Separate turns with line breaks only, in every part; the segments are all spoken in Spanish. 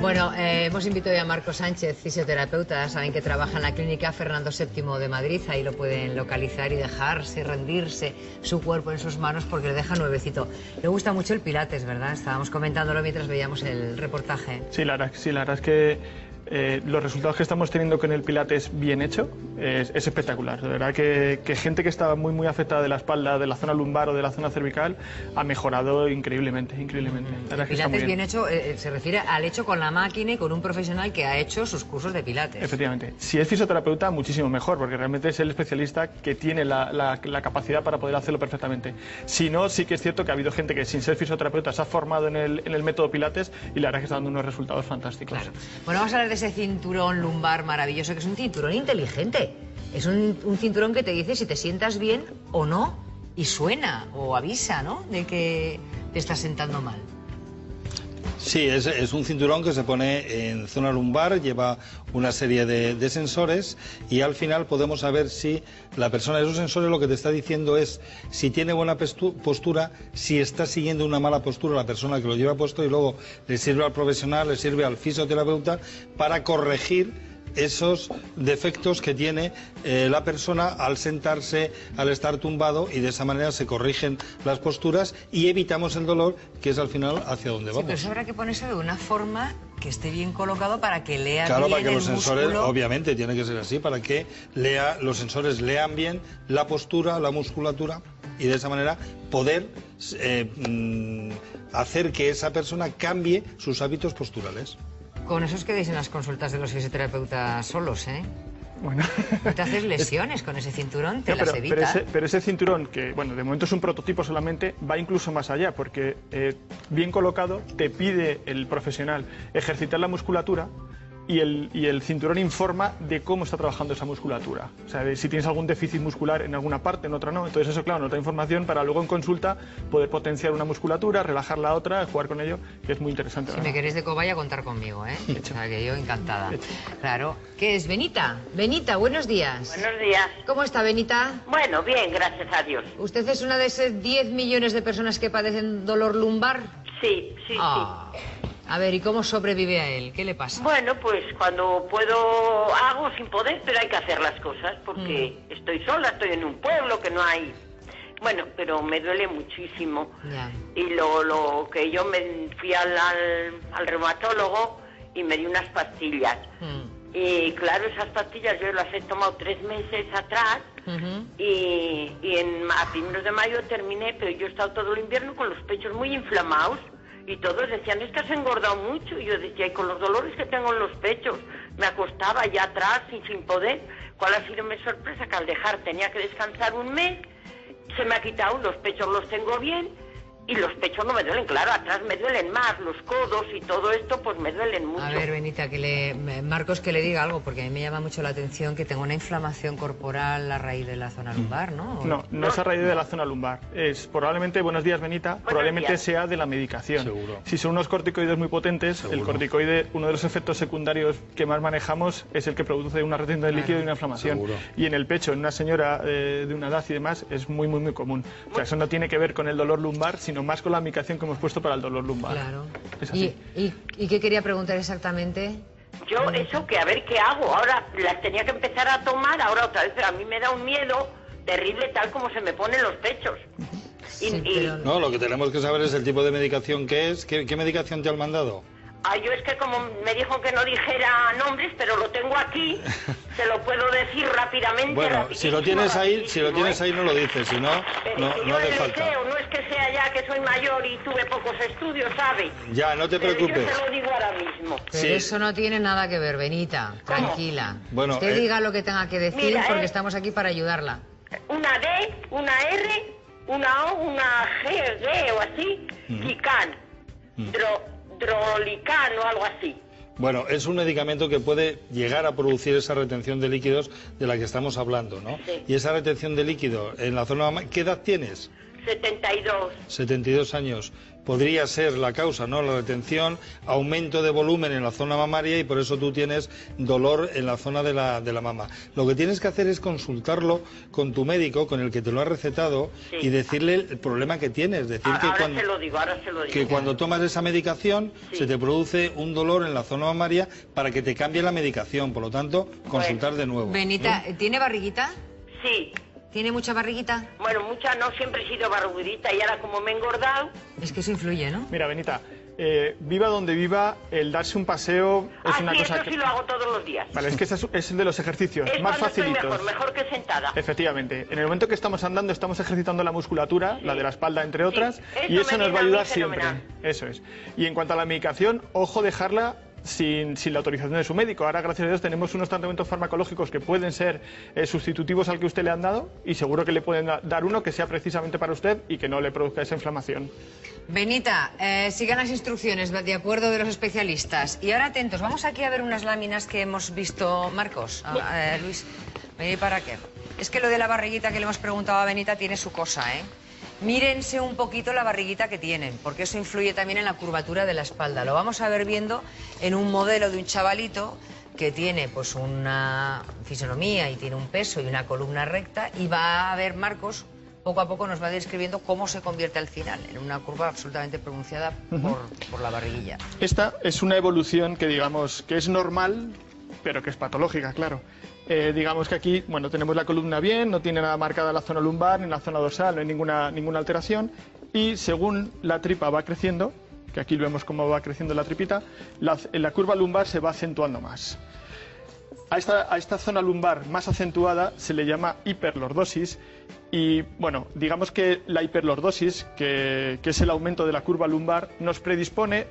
Bueno, hemos invitado a Marcos Sánchez, fisioterapeuta. Saben que trabaja en la clínica Fernando VII de Madrid. Ahí lo pueden localizar y dejarse, rendirse su cuerpo en sus manos porque le deja nuevecito. Le gusta mucho el pilates, ¿verdad? Estábamos comentándolo mientras veíamos el reportaje.
Sí, la verdad es que los resultados que estamos teniendo con el pilates bien hecho es espectacular. De verdad que gente que estaba muy afectada de la espalda, de la zona lumbar o de la zona cervical, ha mejorado increíblemente.
El pilates bien hecho se refiere al hecho con la máquina y con un profesional que ha hecho sus cursos de pilates.
Efectivamente. Si es fisioterapeuta, muchísimo mejor, porque realmente es el especialista que tiene la capacidad para poder hacerlo perfectamente. Si no, sí que es cierto que ha habido gente que sin ser fisioterapeuta se ha formado en el método pilates y la verdad es que está dando unos resultados fantásticos.
Claro. Bueno, vamos a hablar de ese cinturón lumbar maravilloso, que es un cinturón inteligente. Es un cinturón que te dice si te sientas bien o no, y suena o avisa, ¿no?, de que te estás sentando mal.
Sí, es un cinturón que se pone en zona lumbar, lleva una serie de sensores y al final podemos saber si la persona, esos sensores lo que te está diciendo es si tiene buena postura, si está siguiendo una mala postura la persona que lo lleva puesto, y luego le sirve al profesional, le sirve al fisioterapeuta para corregir esos defectos que tiene la persona al sentarse, al estar tumbado, y de esa manera se corrigen las posturas y evitamos el dolor, que es al final hacia donde vamos.
Sí, pero eso habrá que ponerse de una forma que esté bien colocado para que lea
bien. Claro, para que
el
los sensores,
músculo.
obviamente, tiene que ser así, para que los sensores lean bien la postura, la musculatura, y de esa manera poder hacer que esa persona cambie sus hábitos posturales.
Con eso os quedéis en las consultas de los fisioterapeutas solos, ¿eh?
Bueno.
No te haces lesiones con ese cinturón, te las evitas.
Pero ese cinturón, que bueno, de momento es un prototipo solamente, va incluso más allá, porque bien colocado te pide el profesional ejercitar la musculatura y el cinturón informa de cómo está trabajando esa musculatura. O sea, de si tienes algún déficit muscular en alguna parte, en otra no. Entonces eso, claro, nos da información para luego en consulta poder potenciar una musculatura, relajar la otra, jugar con ello, que es muy interesante.
Si me queréis de cobaya, contar conmigo, ¿eh? O sea, que yo encantada. Claro. ¿Qué es, Benita? Benita, buenos días.
Buenos días.
¿Cómo está, Benita?
Bueno, bien, gracias a Dios.
¿Usted es una de esas 10 millones de personas que padecen dolor lumbar?
Sí, sí, sí.
A ver, ¿y cómo sobrevive a él? ¿Qué le pasa?
Bueno, pues cuando puedo hago sin poder, pero hay que hacer las cosas porque estoy sola, estoy en un pueblo que no hay... Bueno, pero me duele muchísimo.
Ya.
Y lo que yo me fui al reumatólogo y me di unas pastillas. Y claro, esas pastillas yo las he tomado 3 meses atrás y a primeros de mayo terminé, pero yo he estado todo el invierno con los pechos muy inflamados. Y todos decían, es que has engordado mucho. Y yo decía, y con los dolores que tengo en los pechos, me acostaba ya atrás y sin poder. ¿Cuál ha sido mi sorpresa? Que al dejar tenía que descansar un mes, se me ha quitado, los pechos los tengo bien y los pechos no me duelen, claro, atrás me duelen más, los codos y todo esto pues me duelen mucho.
A ver, Benita, Marcos, que le diga algo, porque a mí me llama mucho la atención que tengo una inflamación corporal a raíz de la zona lumbar, ¿no?
No es a raíz de la zona lumbar. Es probablemente, buenos días, Benita, probablemente sea de la medicación.
Seguro.
Si son unos corticoides muy potentes, seguro. El corticoide, uno de los efectos secundarios que más manejamos es el que produce una retención de líquido y una inflamación.
Seguro.
Y en el pecho, en una señora de una edad y demás, es muy común. O sea, eso no tiene que ver con el dolor lumbar, sino más con la medicación que hemos puesto para el dolor lumbar.
Claro.
Es así.
¿Y qué quería preguntar exactamente?
Yo eso, que a ver qué hago. Ahora las tenía que empezar a tomar, ahora otra vez, pero a mí me da un miedo terrible tal como se me ponen los pechos.
Sí, pero...
No, lo que tenemos que saber es el tipo de medicación que es. ¿Qué medicación te han mandado?
Yo es que como me dijo que no dijera nombres, pero lo tengo aquí, se lo puedo decir rápidamente.
Bueno, si lo tienes ahí no lo dices, si no, no hace falta.
Deseo, no es que sea ya que soy mayor y tuve pocos estudios, ¿sabe?
Ya, no te preocupes.
Yo se lo digo ahora mismo.
Pero
Sí.
eso no tiene nada que ver, Benita.
¿Cómo?
Tranquila.
Bueno,
Usted diga lo que tenga que decir,
mira,
porque estamos aquí para ayudarla.
Una D, una R, una O, una G o así, Gican, Drolican o algo así.
Bueno, es un medicamento que puede llegar a producir esa retención de líquidos de la que estamos hablando, ¿no?
Sí.
Y esa retención de líquido en la zona... ¿Qué edad tienes?
72.
72 años. Podría ser la causa, ¿no? La retención, aumento de volumen en la zona mamaria y por eso tú tienes dolor en la zona de la mama. Lo que tienes que hacer es consultarlo con tu médico, con el que te lo ha recetado,
sí,
y decirle el problema que tienes. Decir que
ahora se lo digo.
Que cuando tomas esa medicación
sí,
se te produce un dolor en la zona mamaria para que te cambie la medicación. Por lo tanto, consultar de nuevo.
Benita, ¿tiene barriguita?
Sí.
¿Tiene mucha barriguita?
Bueno, mucha no, siempre he sido barrigudita y ahora como me he engordado...
Es que eso influye, ¿no?
Mira, Benita, viva donde viva, el darse un paseo es una cosa
eso sí lo hago todos los días.
Vale, es que ese es de los ejercicios
Es
más
cuando estoy
facilitos.
mejor que sentada.
Efectivamente. En el momento que estamos andando, estamos ejercitando la musculatura,
Sí.
la de la espalda, entre otras,
Sí.
y
Eso
eso
me
nos va a
viene a mí
ayudar siempre.
fenomenal.
Eso es. Y en cuanto a la medicación, ojo dejarla sin la autorización de su médico. Ahora, gracias a Dios, tenemos unos tratamientos farmacológicos que pueden ser sustitutivos al que usted le han dado, y seguro que le pueden dar uno que sea precisamente para usted y que no le produzca esa inflamación.
Benita, sigan las instrucciones de acuerdo de los especialistas. Y ahora atentos, vamos aquí a ver unas láminas que hemos visto, Marcos. Luis, ¿y para qué? Es que lo de la barriguita que le hemos preguntado a Benita tiene su cosa, ¿eh? Mírense un poquito la barriguita que tienen, porque eso influye también en la curvatura de la espalda. Lo vamos a ver viendo en un modelo de un chavalito que tiene pues una fisonomía y tiene un peso y una columna recta, y va a ver, Marcos, poco a poco nos va describiendo cómo se convierte al final en una curva absolutamente pronunciada por la barriguilla.
Esta es una evolución que digamos que es normal, pero que es patológica, claro. Digamos que aquí, bueno, tenemos la columna bien, no tiene nada marcada la zona lumbar ni la zona dorsal, no hay ninguna alteración, y según la tripa va creciendo, que aquí vemos cómo va creciendo la tripita, la curva lumbar se va acentuando más. A esta zona lumbar más acentuada se le llama hiperlordosis, y bueno, digamos que la hiperlordosis, que es el aumento de la curva lumbar, nos predispone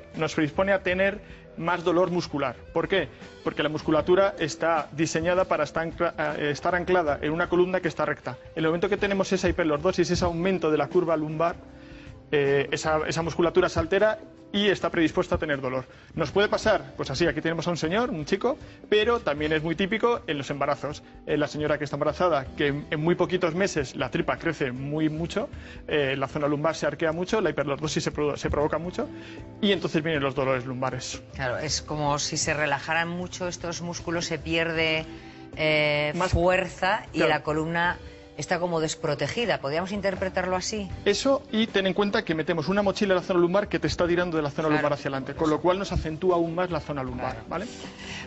a tener más dolor muscular. ¿Por qué? Porque la musculatura está diseñada para estar anclada en una columna que está recta. En el momento que tenemos esa hiperlordosis, ese aumento de la curva lumbar, esa musculatura se altera y está predispuesta a tener dolor. ¿Nos puede pasar? Pues así, aquí tenemos a un señor, un chico, pero también es muy típico en los embarazos. La señora que está embarazada, que en muy poquitos meses la tripa crece mucho, la zona lumbar se arquea mucho, la hiperlordosis se provoca mucho, y entonces vienen los dolores lumbares.
Claro, es como si se relajaran mucho estos músculos, se pierde más fuerza y la columna está como desprotegida. ¿Podríamos interpretarlo así?
Eso, y ten en cuenta que metemos una mochila en la zona lumbar que te está tirando de la zona lumbar hacia adelante, con lo cual nos acentúa aún más la zona lumbar, ¿vale?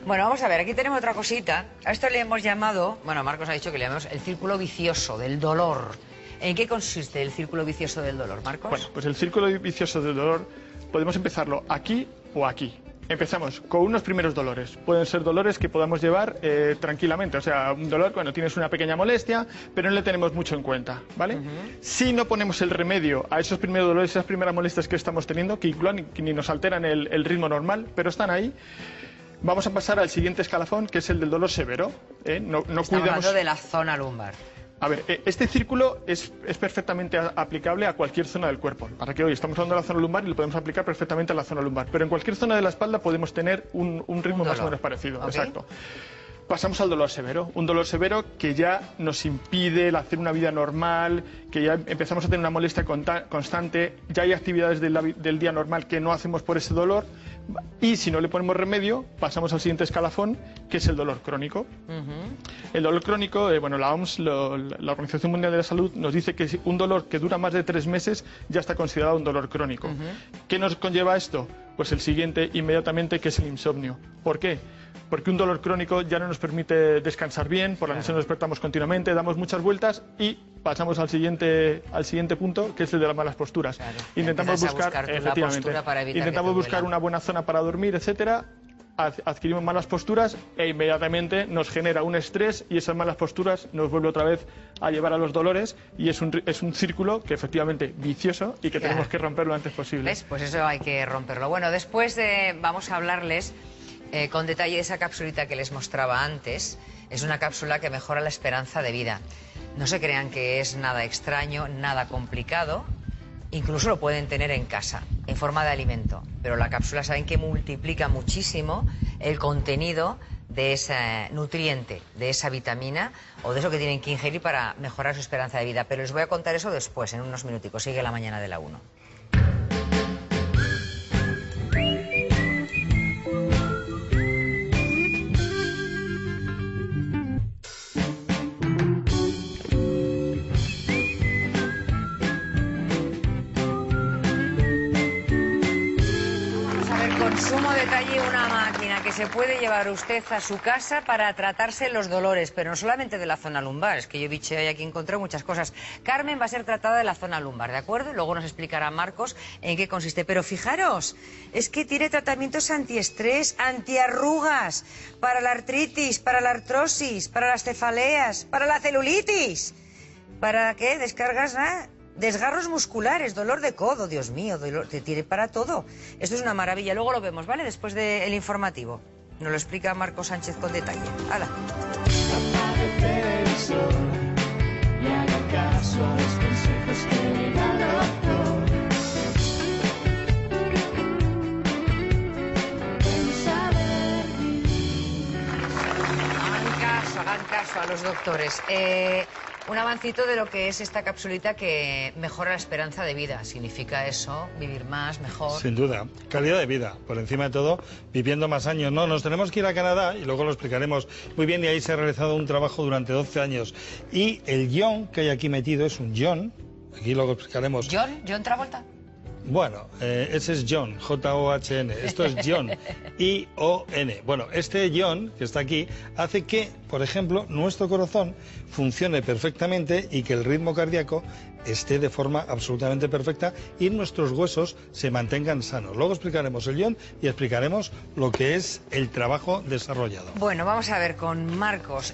Bueno, vamos a ver, aquí tenemos otra cosita. A esto le hemos llamado, bueno, Marcos ha dicho que le llamamos el círculo vicioso del dolor. ¿En qué consiste el círculo vicioso del dolor, Marcos?
Bueno, pues el círculo vicioso del dolor podemos empezarlo aquí o aquí. Empezamos con unos primeros dolores. Pueden ser dolores que podamos llevar tranquilamente. O sea, un dolor cuando tienes una pequeña molestia, pero no le tenemos mucho en cuenta, ¿vale? Si no ponemos el remedio a esos primeros dolores, esas primeras molestias que estamos teniendo, que ni nos alteran el ritmo normal, pero están ahí, vamos a pasar al siguiente escalafón, que es el del dolor severo.
Estamos hablando de la zona lumbar.
A ver, este círculo es perfectamente aplicable a cualquier zona del cuerpo. Para que hoy estamos hablando de la zona lumbar y lo podemos aplicar perfectamente a la zona lumbar. Pero en cualquier zona de la espalda podemos tener un ritmo más o menos parecido. Okay. Exacto. Pasamos al dolor severo. Un dolor severo que ya nos impide el hacer una vida normal, que ya empezamos a tener una molestia constante, ya hay actividades del día normal que no hacemos por ese dolor. Y si no le ponemos remedio, pasamos al siguiente escalafón, que es el dolor crónico. El dolor crónico, bueno, la OMS, la Organización Mundial de la Salud, nos dice que un dolor que dura más de 3 meses ya está considerado un dolor crónico. ¿Qué nos conlleva esto? Pues el siguiente inmediatamente, que es el insomnio. ¿Por qué? Porque un dolor crónico ya no nos permite descansar bien, por la noche nos despertamos continuamente, damos muchas vueltas y pasamos al siguiente punto, que es el de las malas posturas. Intentamos buscar una buena zona para dormir, etcétera. Adquirimos malas posturas e inmediatamente nos genera un estrés, y esas malas posturas nos vuelve otra vez a llevar a los dolores, y es un círculo que efectivamente vicioso y que tenemos que romperlo lo antes posible.
¿Ves? Pues eso hay que romperlo. Bueno, después vamos a hablarles con detalle de esa capsulita que les mostraba antes. Es una cápsula que mejora la esperanza de vida. No se crean que es nada extraño, nada complicado. Incluso lo pueden tener en casa, en forma de alimento. Pero la cápsula saben que multiplica muchísimo el contenido de ese nutriente, de esa vitamina o de eso que tienen que ingerir para mejorar su esperanza de vida. Pero les voy a contar eso después, en unos minuticos. Sigue la mañana de la 1. Sumo detalle, una máquina que se puede llevar usted a su casa para tratarse los dolores, pero no solamente de la zona lumbar, es que yo bicheo y aquí encontré muchas cosas. Carmen va a ser tratada de la zona lumbar, ¿de acuerdo? Luego nos explicará Marcos en qué consiste. Pero fijaros, es que tiene tratamientos antiestrés, antiarrugas, para la artritis, para la artrosis, para las cefaleas, para la celulitis. ¿Para qué? Descargas, desgarros musculares, dolor de codo, Dios mío, dolor, te tiene para todo. Esto es una maravilla. Luego lo vemos, ¿vale? Después del informativo. Nos lo explica Marcos Sánchez con detalle. ¡Hala! Hagan caso a los doctores. Un avancito de lo que es esta capsulita que mejora la esperanza de vida. Significa eso, vivir más, mejor.
Sin duda. Calidad de vida, por encima de todo, viviendo más años. No, nos tenemos que ir a Canadá y luego lo explicaremos muy bien. Y ahí se ha realizado un trabajo durante 12 años. Y el ion que hay aquí metido es un ion. Aquí luego explicaremos.
¿John Travolta?
Bueno, ese es John, J-O-H-N. Esto es John, I-O-N. Bueno, este John que está aquí hace que, por ejemplo, nuestro corazón funcione perfectamente y que el ritmo cardíaco esté de forma absolutamente perfecta y nuestros huesos se mantengan sanos. Luego explicaremos el John y explicaremos lo que es el trabajo desarrollado.
Bueno, vamos a ver con Marcos.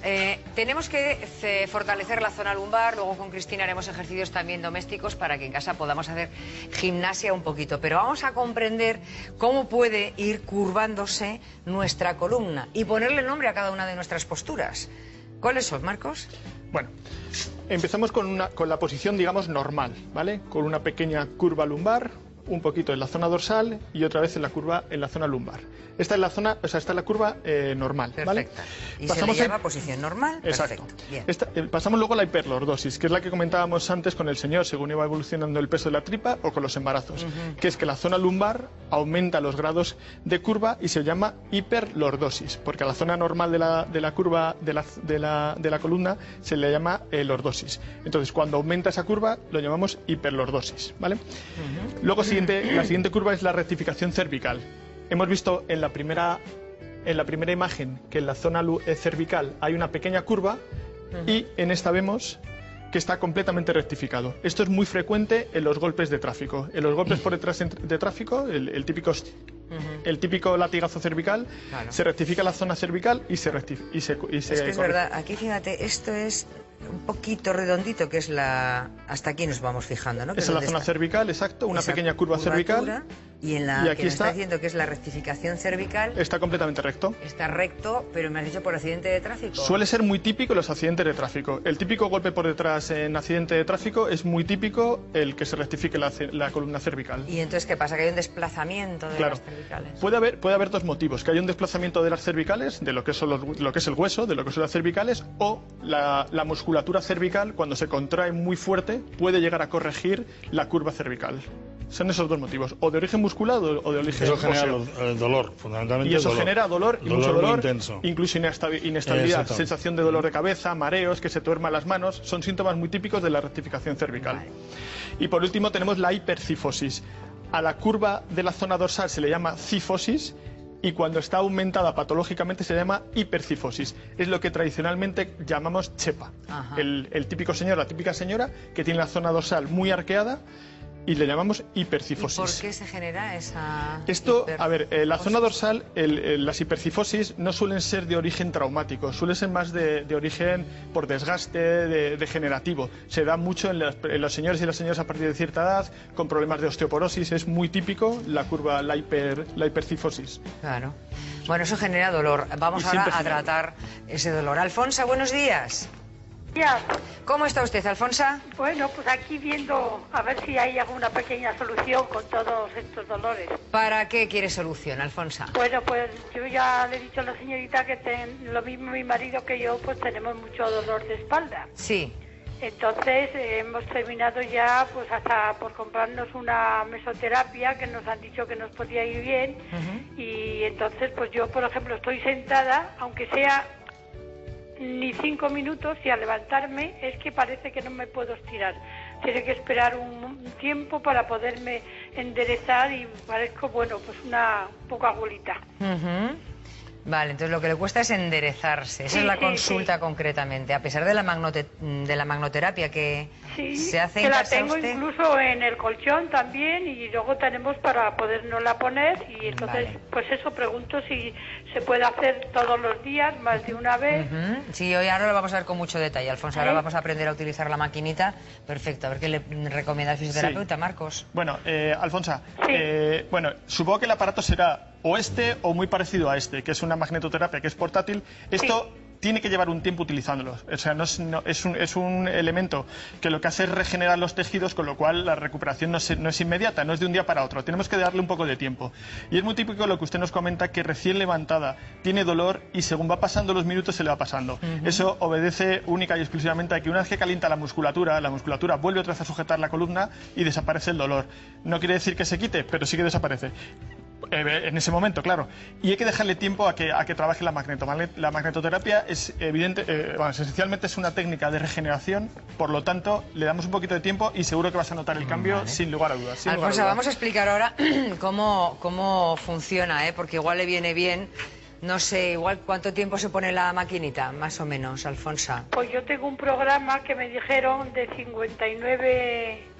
Tenemos que fortalecer la zona lumbar, luego con Cristina haremos ejercicios también domésticos para que en casa podamos hacer gimnasia un poquito. Pero vamos a comprender cómo puede ir curvándose nuestra columna y ponerle nombre a cada una de nuestras posturas. ¿Cuáles son, Marcos?
Bueno, empezamos con la posición, digamos, normal, ¿vale? Con una pequeña curva lumbar, un poquito en la zona dorsal y otra vez en la zona lumbar. Esta es la zona, esta es la curva normal, ¿vale?
Perfecta. Y pasamos se le llama posición normal.
Exacto.
Perfecto. Bien.
Pasamos luego a la hiperlordosis, que es la que comentábamos antes con el señor según iba evolucionando el peso de la tripa o con los embarazos, que es que la zona lumbar aumenta los grados de curva y se llama hiperlordosis, porque a la zona normal de la curva de la columna se le llama lordosis. Entonces, cuando aumenta esa curva lo llamamos hiperlordosis, ¿vale? Luego la siguiente curva es la rectificación cervical. Hemos visto en la primera imagen que en la zona cervical hay una pequeña curva y en esta vemos que está completamente rectificado. Esto es muy frecuente en los golpes de tráfico. En los golpes por detrás de tráfico, el típico latigazo cervical, claro, se rectifica la zona cervical y se
es que es verdad, aquí fíjate, esto es un poquito redondito, que es hasta aquí nos vamos fijando, ¿no?
Esa es la zona cervical, exacto, una pequeña curva cervical.
Y en la que está diciendo que es la rectificación cervical.
Está completamente recto.
Está recto, pero me has dicho por accidente de tráfico.
Suele ser muy típico en los accidentes de tráfico. El típico golpe por detrás en accidente de tráfico es muy típico el que se rectifique la columna cervical.
¿Y entonces qué pasa? ¿Que hay un desplazamiento de las cervicales?
Puede haber dos motivos: que haya un desplazamiento de las cervicales, de lo que es el hueso, de lo que son las cervicales, o la musculatura cervical, cuando se contrae muy fuerte, puede llegar a corregir la curva cervical. Son esos dos motivos, o de origen muscular o de origen
óseo. Eso genera
el
dolor, fundamentalmente.
Y eso genera dolor, y mucho dolor,
intenso.
Incluso inestabilidad, sensación de dolor de cabeza, mareos, que se tuerman las manos. Son síntomas muy típicos de la rectificación cervical. Vale. Y por último tenemos la hipercifosis. A la curva de la zona dorsal se le llama cifosis, y cuando está aumentada patológicamente se llama hipercifosis. Es lo que tradicionalmente llamamos chepa. El típico señor, la típica señora que tiene la zona dorsal muy arqueada, y le llamamos hipercifosis.
¿Y por qué se genera esa
la zona dorsal, las hipercifosis no suelen ser de origen traumático, suelen ser más de origen por desgaste degenerativo. Se da mucho en los señores y las señoras a partir de cierta edad, con problemas de osteoporosis. Es muy típico la hipercifosis.
Claro. Bueno, eso genera dolor. Vamos ahora a tratar ese dolor. Alfonso, buenos días.
Ya.
¿Cómo está usted, Alfonsa?
Bueno, pues aquí viendo a ver si hay alguna pequeña solución con todos estos dolores.
¿Para qué quiere solución, Alfonsa?
Bueno, pues yo ya le he dicho a la señorita que lo mismo mi marido que yo, pues tenemos mucho dolor de espalda.
Sí.
Entonces hemos terminado ya pues hasta por comprarnos una mesoterapia que nos han dicho que nos podía ir bien. Y entonces pues yo, por ejemplo, estoy sentada, aunque sea ni 5 minutos, y al levantarme es que parece que no me puedo estirar. Tiene que esperar un tiempo para poderme enderezar y parezco, bueno, pues una poca abuelita.
Vale, entonces lo que le cuesta es enderezarse. Esa es la consulta concretamente. A pesar de la magnoterapia que se hace en casa,
que la tengo
usted...
incluso en el colchón también, y luego tenemos para podernosla poner, y entonces pues eso, pregunto si se puede hacer todos los días, más de una vez.
Sí, hoy ahora lo vamos a ver con mucho detalle, Alfonso. Ahora vamos a aprender a utilizar la maquinita. Perfecto, a ver qué le recomienda el fisioterapeuta, Marcos.
Bueno, Alfonsa, bueno, supongo que el aparato será o este o muy parecido a este, que es una magnetoterapia que es portátil. Esto tiene que llevar un tiempo utilizándolo. O sea, es un elemento que lo que hace es regenerar los tejidos, con lo cual la recuperación no es inmediata, no es de un día para otro. Tenemos que darle un poco de tiempo. Y es muy típico lo que usted nos comenta, que recién levantada tiene dolor y según va pasando los minutos se le va pasando. Eso obedece única y exclusivamente a que una vez que calienta la musculatura vuelve otra vez a sujetar la columna y desaparece el dolor. No quiere decir que se quite, pero sí que desaparece. En ese momento, claro. Y hay que dejarle tiempo a que trabaje la magneto. La magnetoterapia es evidente, esencialmente es una técnica de regeneración, por lo tanto, le damos un poquito de tiempo y seguro que vas a notar el cambio sin lugar a dudas.
Alfonso, vamos a explicar ahora cómo funciona, porque igual le viene bien. No sé, igual cuánto tiempo se pone la maquinita, más o menos, Alfonsa.
Pues yo tengo un programa que me dijeron de 59...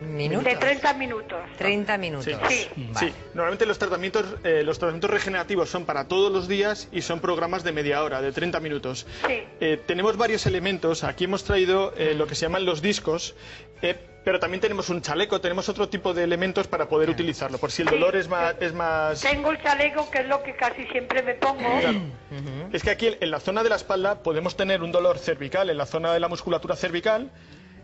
¿Minutos?
De 30 minutos.
30 minutos.
Sí. Normalmente los tratamientos regenerativos son para todos los días y son programas de media hora, de 30 minutos. Tenemos varios elementos. Aquí hemos traído lo que se llaman los discos, pero también tenemos un chaleco, tenemos otro tipo de elementos para poder utilizarlo, por si el dolor es más...
Tengo el chaleco, que es lo que casi siempre me pongo.
Claro. Es que aquí en la zona de la espalda podemos tener un dolor cervical, en la zona de la musculatura cervical.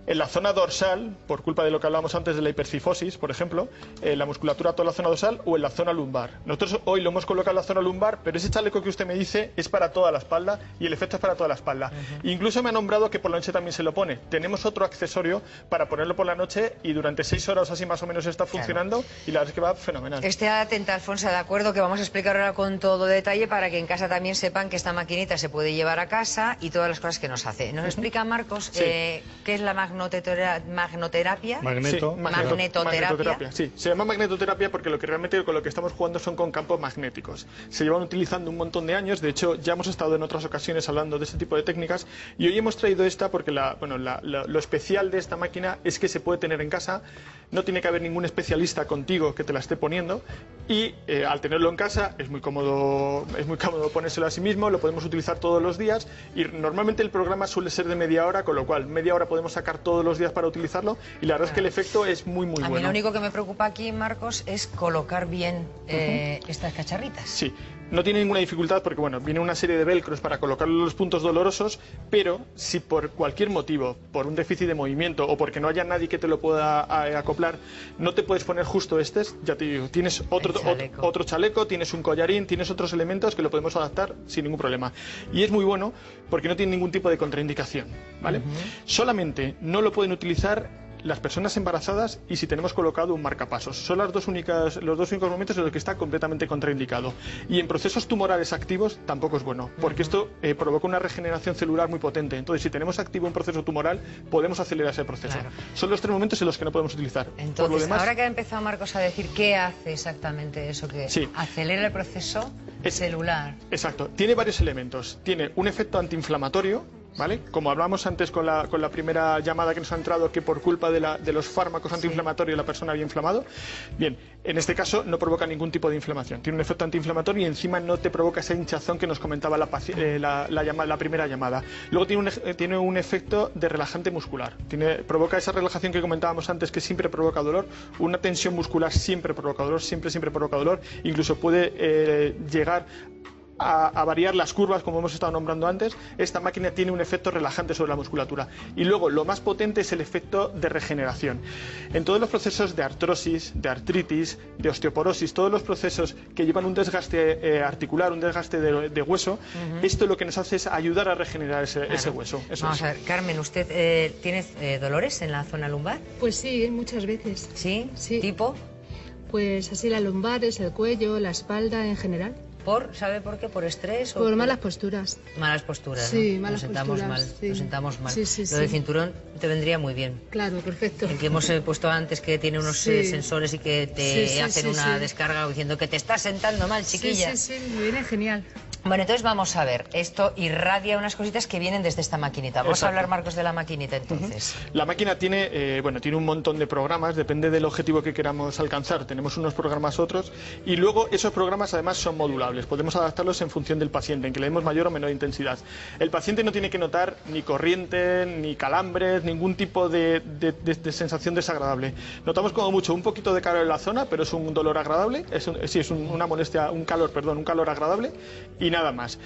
En la zona dorsal, por culpa de lo que hablábamos antes de la hipercifosis, por ejemplo, la musculatura toda la zona dorsal, o en la zona lumbar. Nosotros hoy lo hemos colocado en la zona lumbar, pero ese chaleco que usted me dice es para toda la espalda y el efecto es para toda la espalda. Incluso me ha nombrado que por la noche también se lo pone. Tenemos otro accesorio para ponerlo por la noche y durante 6 horas así más o menos está funcionando y la verdad es que va fenomenal.
Esté atenta, Alfonso, de acuerdo, que vamos a explicar ahora con todo detalle para que en casa también sepan que esta maquinita se puede llevar a casa y todas las cosas que nos hace. ¿Nos explica, Marcos, qué es la magnetoterapia? Magnetoterapia.
Sí, se llama magnetoterapia porque lo que realmente con lo que estamos jugando son con campos magnéticos. Se llevan utilizando un montón de años, de hecho ya hemos estado en otras ocasiones hablando de este tipo de técnicas y hoy hemos traído esta porque lo especial de esta máquina es que se puede tener en casa, no tiene que haber ningún especialista contigo que te la esté poniendo y al tenerlo en casa es muy cómodo ponérselo a sí mismo, lo podemos utilizar todos los días y normalmente el programa suele ser de media hora, con lo cual media hora podemos sacar todos los días para utilizarlo y la verdad es que el efecto es muy bueno.
A mí lo único que me preocupa aquí, Marcos, es colocar bien estas cacharritas.
Sí, no tiene ninguna dificultad porque bueno, viene una serie de velcros para colocar los puntos dolorosos, pero si por cualquier motivo, por un déficit de movimiento o porque no haya nadie que te lo pueda acoplar, no te puedes poner justo ya te digo, tienes otro chaleco, tienes un collarín, tienes otros elementos que lo podemos adaptar sin ningún problema. Y es muy bueno porque no tiene ningún tipo de contraindicación, ¿vale? Solamente no lo pueden utilizar las personas embarazadas y si tenemos colocado un marcapasos. Son los dos únicos momentos en los que está completamente contraindicado. Y en procesos tumorales activos tampoco es bueno, porque esto provoca una regeneración celular muy potente. Entonces, si tenemos activo un proceso tumoral, podemos acelerar ese proceso. Son los 3 momentos en los que no podemos utilizar.
Entonces,
por lo demás,
ahora que ha empezado Marcos a decir qué hace exactamente eso, que acelera el proceso celular.
Exacto. Tiene varios elementos. Tiene un efecto antiinflamatorio, ¿vale? Como hablamos antes con la primera llamada que nos ha entrado, que por culpa de los fármacos antiinflamatorios la persona había inflamado. Bien, en este caso no provoca ningún tipo de inflamación. Tiene un efecto antiinflamatorio y encima no te provoca esa hinchazón que nos comentaba la primera llamada. Luego tiene un efecto de relajante muscular. Provoca esa relajación que comentábamos antes, que siempre provoca dolor. Una tensión muscular siempre provoca dolor, siempre provoca dolor. Incluso puede llegar a variar las curvas, como hemos estado nombrando antes, esta máquina tiene un efecto relajante sobre la musculatura. Y luego, lo más potente es el efecto de regeneración. En todos los procesos de artrosis, de artritis, de osteoporosis, todos los procesos que llevan un desgaste articular, un desgaste de hueso, esto lo que nos hace es ayudar a regenerar ese hueso.
Vamos a ver, Carmen, ¿usted tiene dolores en la zona lumbar?
Pues sí, muchas veces.
¿Sí?
Sí.
¿Tipo?
Pues así las lumbares, el cuello, la espalda en general.
¿Sabe por qué? ¿Por estrés?
Por malas posturas.
Malas posturas,
sí,
¿no?
malas posturas. Sí.
Nos sentamos mal.
Sí,
Lo del cinturón te vendría muy bien.
Claro, perfecto.
El que hemos puesto antes, que tiene unos sensores y que te hacen una descarga diciendo que te estás sentando mal, chiquilla.
Sí, me viene genial.
Bueno, entonces vamos a ver. Esto irradia unas cositas que vienen desde esta maquinita. Vamos a hablar, Marcos, de la maquinita, entonces.
La máquina tiene, tiene un montón de programas, depende del objetivo que queramos alcanzar. Tenemos unos programas, otros, y luego esos programas además son modulables. Podemos adaptarlos en función del paciente, en que le demos mayor o menor intensidad. El paciente no tiene que notar ni corriente, ni calambres, ningún tipo de sensación desagradable. Notamos como mucho un poquito de calor en la zona, pero es un dolor agradable, es una molestia, un calor agradable, y nada más.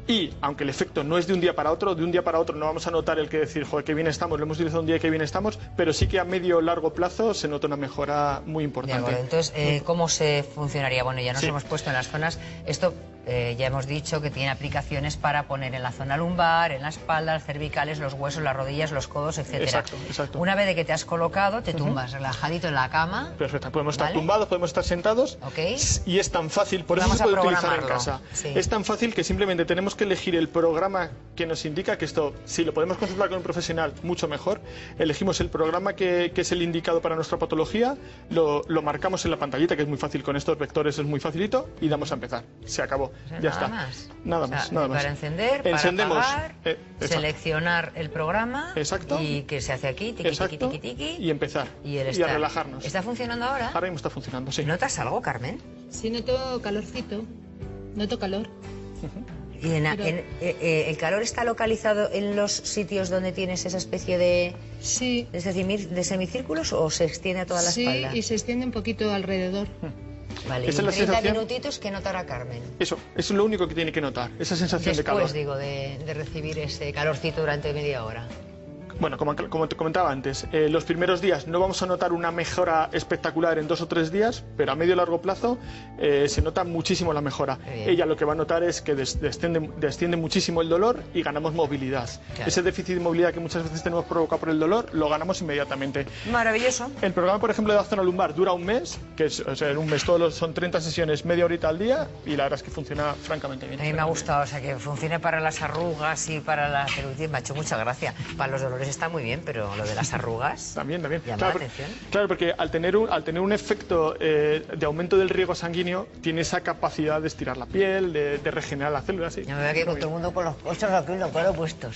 Y, aunque el efecto no es de un día para otro no vamos a notar el que decir, joder, qué bien estamos, lo hemos utilizado un día, qué bien estamos, pero sí que a medio o largo plazo se nota una mejora muy importante.
De acuerdo. Entonces, ¿cómo se funcionaría? Bueno, ya nos hemos puesto en las zonas. Esto ya hemos dicho que tiene aplicaciones para poner en la zona lumbar, en la espalda, las cervicales, los huesos, las rodillas, los codos, etcétera.
Exacto.
Una vez de que te has colocado, te tumbas relajadito en la cama.
Perfecto. Podemos estar tumbados, podemos estar sentados. Y es tan fácil, por eso se puede utilizar en casa. Es tan fácil que simplemente tenemos que elegir el programa que nos indica que esto, si lo podemos consultar con un profesional, mucho mejor. Elegimos el programa que es el indicado para nuestra patología, lo marcamos en la pantallita, que es muy fácil con estos vectores, es muy facilito, y damos a empezar. Se acabó.
O sea,
Ya
nada
está.
Más.
Nada más.
Para encender,
Encendemos,
para apagar, seleccionar el programa y que se hace aquí, tiqui,
y empezar.
Y
a relajarnos.
¿Está funcionando ahora?
Ahora mismo está funcionando, sí.
¿Notas algo, Carmen?
Sí, noto calorcito. Noto calor.
¿Y el calor está localizado en los sitios donde tienes esa especie de semicírculos o se extiende a toda la espalda?
Sí, y se extiende un poquito alrededor.
Vale, y 30 minutitos que notará Carmen.
Eso es lo único que tiene que notar, esa sensación de calor.
Después, digo, de recibir ese calorcito durante media hora.
Bueno, como te comentaba antes, los primeros días no vamos a notar una mejora espectacular en 2 o 3 días, pero a medio y largo plazo se nota muchísimo la mejora. Ella lo que va a notar es que desciende muchísimo el dolor y ganamos movilidad. Claro. Ese déficit de movilidad que muchas veces tenemos provocado por el dolor, lo ganamos inmediatamente.
Maravilloso.
El programa, por ejemplo, de la zona lumbar dura un mes, que es, en un mes son 30 sesiones, media horita al día, y la verdad es que funciona francamente bien.
A mí me ha gustado, o sea, que funcione para las arrugas y para la celulitis, me ha hecho mucha gracia. Para los dolores está muy bien, pero lo de las arrugas
también
llama la atención.
Claro, porque al tener un efecto de aumento del riego sanguíneo, tiene esa capacidad de estirar la piel, de regenerar las células. Sí.
Ya me veo aquí con todo el mundo con los 8 kilos puestos.